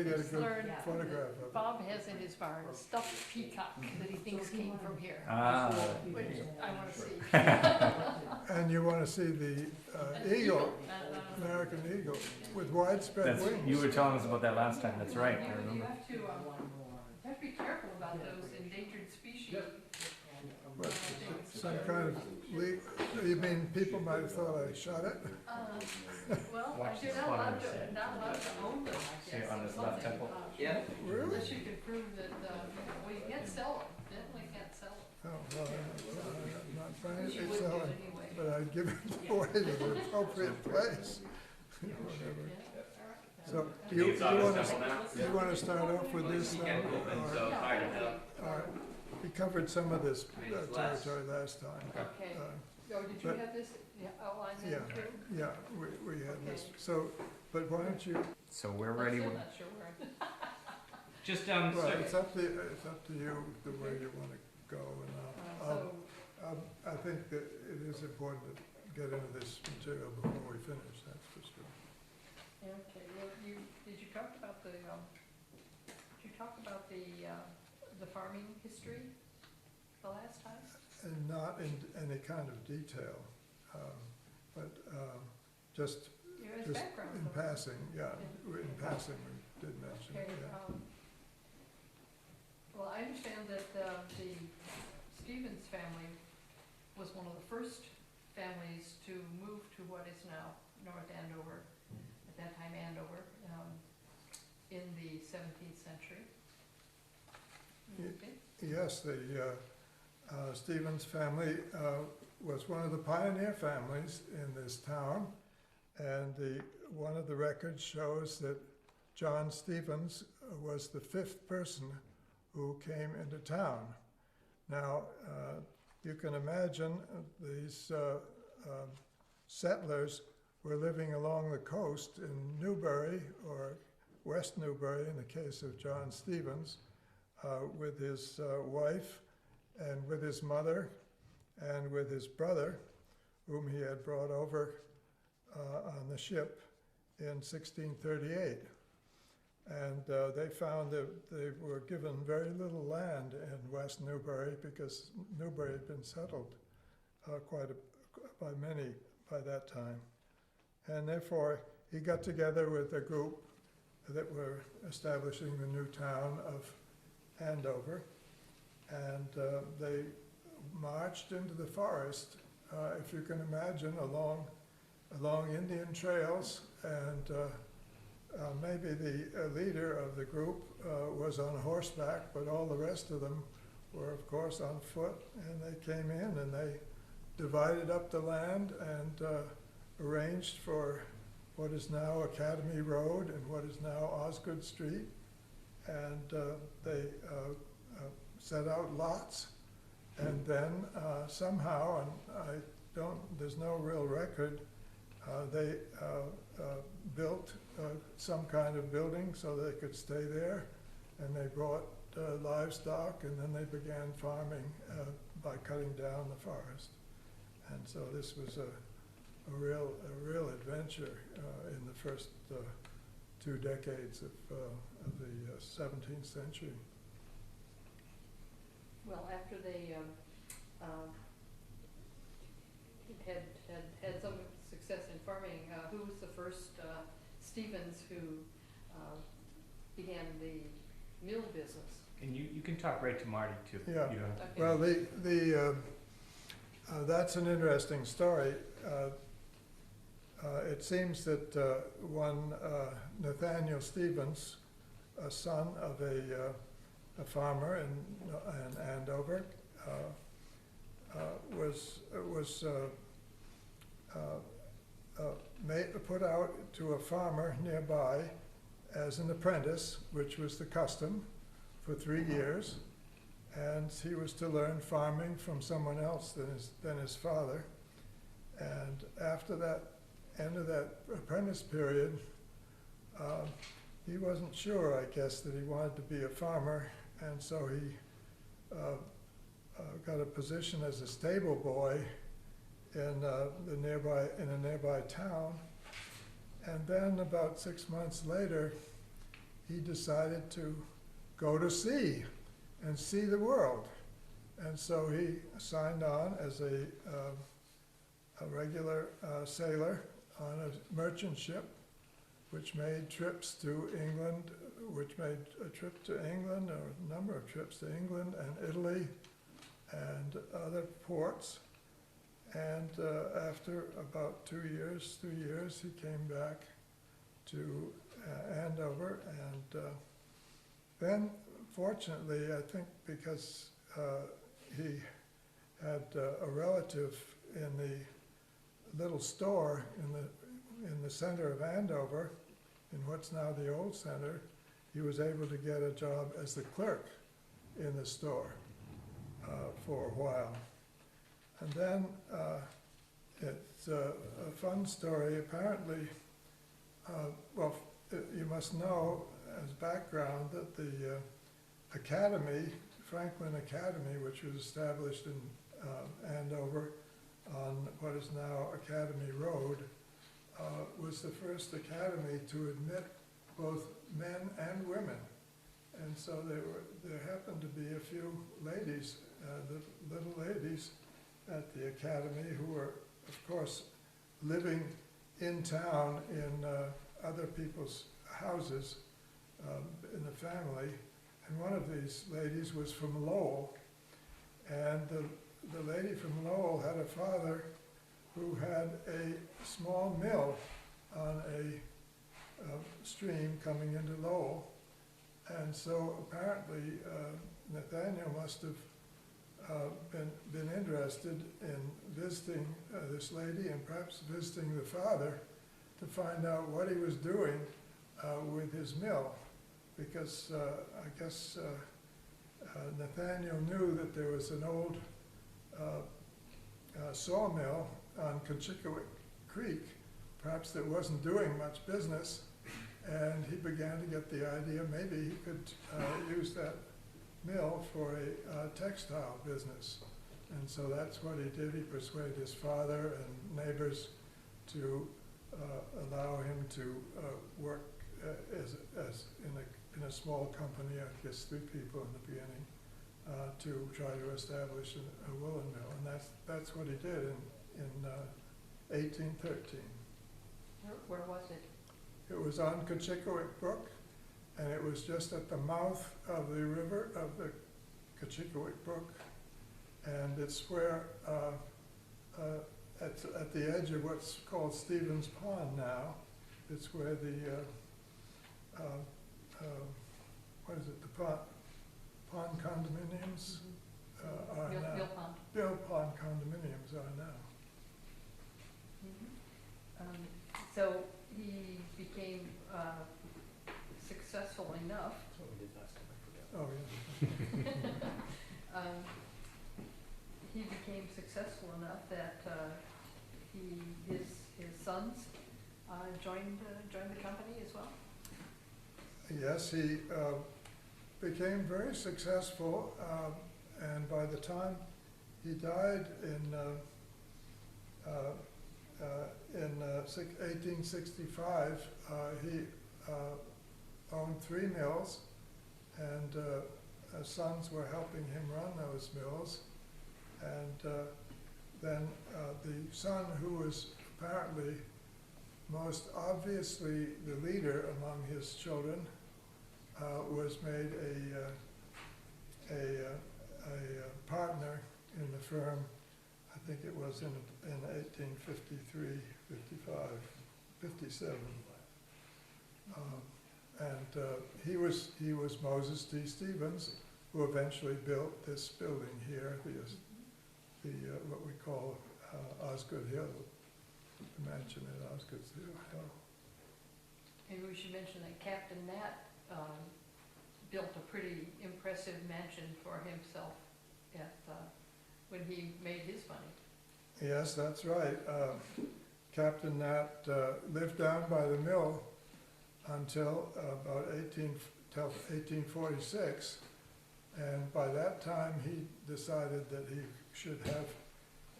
gotta get a Just good learned photograph that of it. Bob has in his barn a stuffed peacock that he thinks came from here, Ah, which I wanna see. And you wanna see the eagle, American eagle, with widespread that's, wings. you were telling us about that last time, that's right, I You remember. have to be careful about those endangered species. But things. some kind of you mean people might have thought I shot it? Well, Watch you're this not one allowed and to, see. not allowed to own them, I See guess. on this left temple? Yeah. Really? Unless you can prove that, well, you can't sell them, definitely can't sell them. Oh, well, I'm not But trying you to would do sell it it, anyway. but I'd give it away to the appropriate place. Whatever. So you wanna start off with this, or we covered some of this territory last time. Okay. Oh, did you but- have this outlined Yeah. then too? Yeah, we had this, so, but why don't you, So we're I'm ready, still not sure where. just, well, it's up to you, the way you wanna go, and So, I think that it is important to get into this material before we finish, that's for sure. okay, well, did you talk about the farming history the last time? And not in any kind of detail, but just Your just background. in though. passing, yeah, in passing, we did mention, Okay, yeah. well, I understand that, the Stevens family was one of the first families to move to what is now North Andover, at that time Andover, in the 17th century. Ye- Okay. Yes, the Stevens family was one of the pioneer families in this town, and one of the records shows that John Stevens was the 5th person who came into town. Now, you can imagine these settlers were living along the coast in Newbury, or West Newbury in the case of John Stevens, with his wife and with his mother and with his brother, whom he had brought over on the ship in 1638. And they found that they were given very little land in West Newbury because Newbury had been settled by many by that time. And therefore, he got together with a group that were establishing the new town of Andover, and they marched into the forest, if you can imagine, along Indian trails, and maybe the leader of the group was on horseback, but all the rest of them were, of course, on foot, and they came in and they divided up the land and arranged for what is now Academy Road and what is now Osgood Street, and they set out lots, and then somehow, and there's no real record, they built some kind of building so they could stay there, and they brought livestock, and then they began farming by cutting down the forest. And so this was a real adventure in the first 2 decades of the 17th century. Well, after they had some success in farming, who was the first Stevens who began the mill business? and you can talk right to Marty too. Yeah. You don't have Okay. Well, that's an interesting story. It seems that one Nathaniel Stevens, a son of a farmer in Andover, was put out to a farmer nearby as an apprentice, which was the custom for 3 years, and he was to learn farming from someone else than his father. And after that end of that apprentice period, he wasn't sure, I guess, that he wanted to be a farmer, and so he got a position as a stable boy in a nearby town. And then about 6 months later, he decided to go to sea and see the world. And so he signed on as a regular sailor on a merchant ship, which made trips to England, which made a trip to England, or a number of trips to England and Italy and other ports. And after about 2 years, 3 years, he came back to Andover. And then, fortunately, I think because he had a relative in the little store in the center of Andover, in what's now the old center, he was able to get a job as the clerk in the store for a while. And then it's a fun story. Apparently, well, you must know as background that the Academy, Franklin Academy, which was established in Andover on what is now Academy Road, was the first academy to admit both men and women. And so there happened to be a few ladies, little ladies at the academy who were, of course, living in town in other people's houses in the family. And one of these ladies was from Lowell. And the lady from Lowell had a father who had a small mill on a stream coming into Lowell. And so apparently Nathaniel must have been interested in visiting this lady and perhaps visiting the father to find out what he was doing with his mill. Because I guess Nathaniel knew that there was an old sawmill on Cochichewick Creek, perhaps that wasn't doing much business, and he began to get the idea maybe he could use that mill for a textile business. And so that's what he did. He persuaded his father and neighbors to allow him to work as in a small company, I guess 3 people in the beginning, to try to establish a woolen mill. And that's what he did in 1813. Where was it? It was on Cochichewick Brook, and it was just at the mouth of the river, of the Cochichewick Brook. And it's where, at the edge of what's called Stevens Pond now, it's where the, what is it, the pond condominiums are now. Mill Pond. Mill Pond condominiums are now. So he became successful enough. That's what we did last time, I forgot. Oh, yeah. He became successful enough that his sons joined the company as well. Yes, he became very successful, and by the time he died in 1865, he owned 3 mills, and his sons were helping him run those mills. And then the son who was apparently most obviously the leader among his children was made a partner in the firm. I think it was in 1853, 55, 57. He was Moses D. Stevens, who eventually built this building here, the what we call Osgood Hill, the mansion at Osgood Hill. Maybe we should mention that Captain Nat built a pretty impressive mansion for himself when he made his money. Yes, that's right. Captain Nat lived down by the mill until about 1846, and by that time he decided that he should have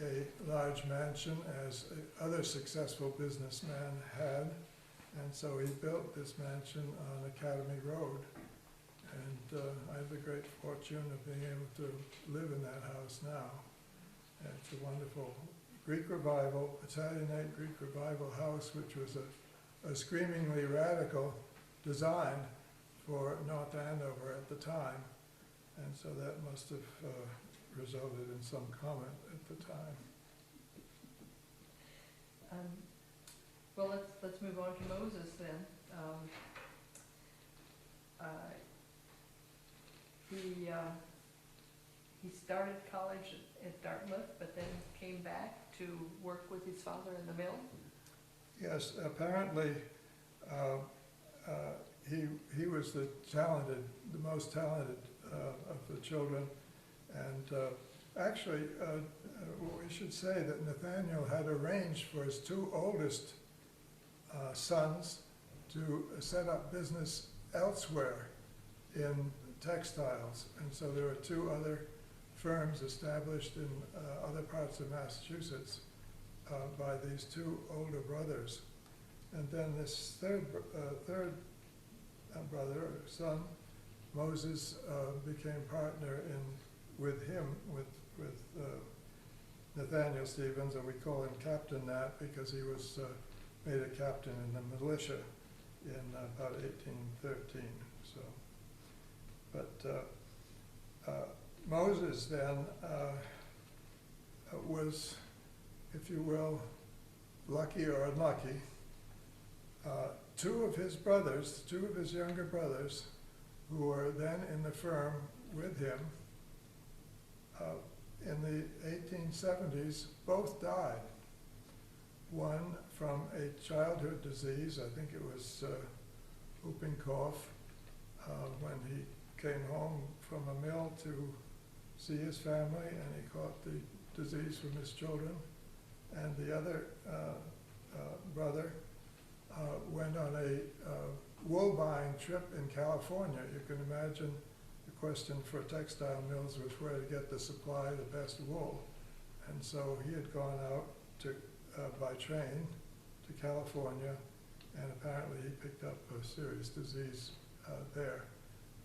a large mansion, as other successful businessmen had, And so he built this mansion on Academy Road. And I have the great fortune of being able to live in that house now. And it's a wonderful Greek Revival, Italianate Greek Revival house, which was a screamingly radical design for North Andover at the time. And so that must have resulted in some comment at the time. Well, let's move on to Moses then. He started college at Dartmouth, but then came back to work with his father in the mill. Yes, apparently he was the most talented of the children. And actually, we should say that Nathaniel had arranged for his two oldest sons to set up business elsewhere in textiles. And so there were two other firms established in other parts of Massachusetts by these two older brothers. And then this third brother or son, Moses, became partner with him, with Nathaniel Stevens, and we call him Captain Nat because he was made a captain in the militia in about 1813. So, but Moses then was, if you will, lucky or unlucky. Two of his younger brothers, who were then in the firm with him, in the 1870s, both died. One from a childhood disease, I think it was whooping cough, when he came home from a mill to see his family, and he caught the disease from his children. And the other brother went on a wool buying trip in California. You can imagine the question for textile mills was where to get the supply, the best wool. And so he had gone out to, by train to California, and apparently he picked up a serious disease there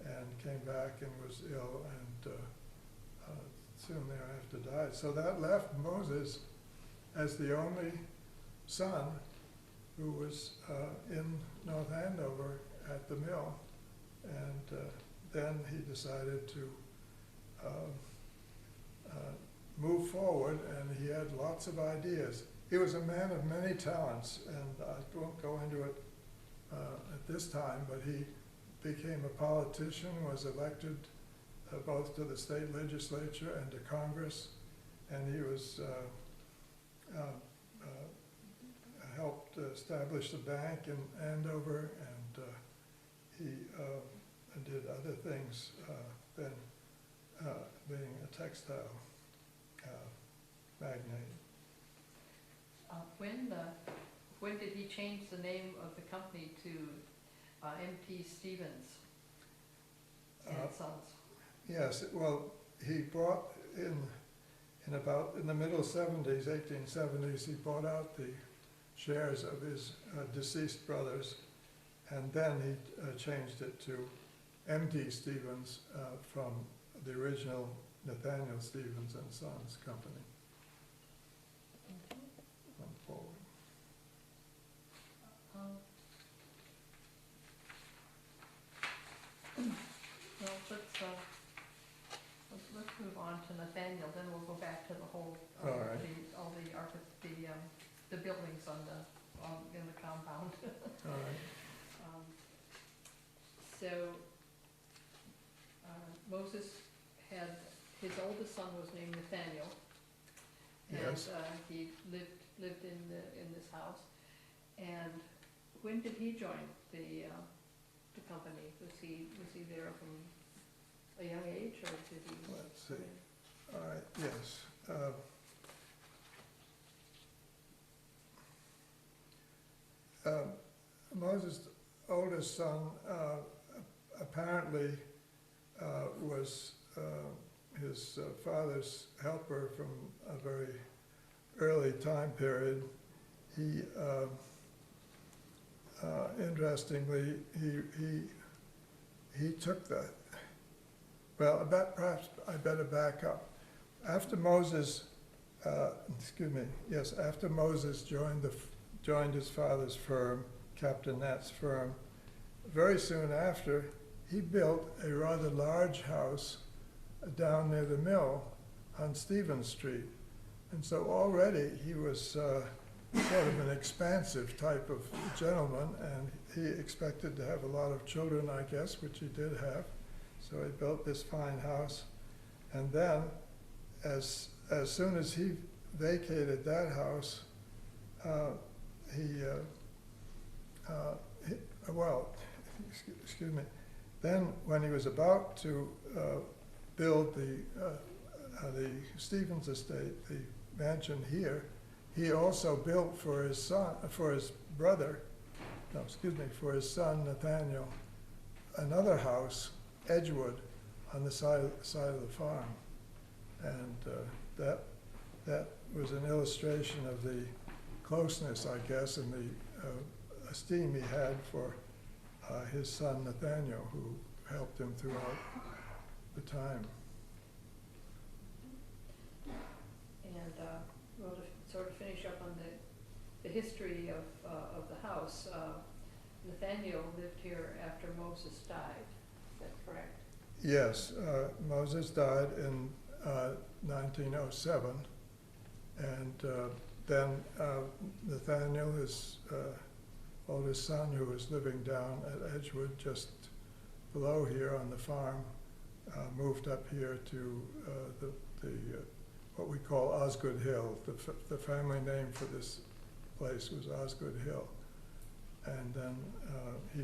and came back and was ill and soon thereafter died. So that left Moses as the only son who was in North Andover at the mill. And then he decided to move forward, and he had lots of ideas. He was a man of many talents, and I won't go into it at this time, but he became a politician, was elected both to the state legislature and to Congress, and he was helped establish the bank in Andover, and he did other things than being a textile magnate. When did he change the name of the company to M.P. Stevens and Sons? Yes, well, he bought in the middle 70s, 1870s, he bought out the shares of his deceased brothers, and then he changed it to M.D. Stevens from the original Nathaniel Stevens and Sons Company. Come forward. Well, let's move on to Nathaniel, then we'll go back to the whole, All right. the buildings in the compound. All right. So, Moses had, his oldest son was named Nathaniel. Yes. And he lived in this house. And when did he join the company? Was he there from a young age, or did he? Let's see. All right, yes. Moses' oldest son apparently was his father's helper from a very early time period. He interestingly, he took that. Well, perhaps I better back up. After Moses, after Moses joined his father's firm, Captain Nat's firm, very soon after, he built a rather large house down near the mill on Stevens Street. And so already he was sort of an expansive type of gentleman, and he expected to have a lot of children, I guess, which he did have. So he built this fine house. And then, as soon as he vacated that house, then when he was about to build the Stevens estate, the mansion here, he also built for his son, for his son Nathaniel, another house, Edgewood, on the side of the farm. And that was an illustration of the closeness, I guess, and the esteem he had for his son Nathaniel, who helped him throughout the time. And well, to sort of finish up on the history of the house, Nathaniel lived here after Moses died. Is that correct? Yes, Moses died in 1907, and then Nathaniel, his oldest son, who was living down at Edgewood, just below here on the farm, moved up here to what we call Osgood Hill. The family name for this place was Osgood Hill, and then he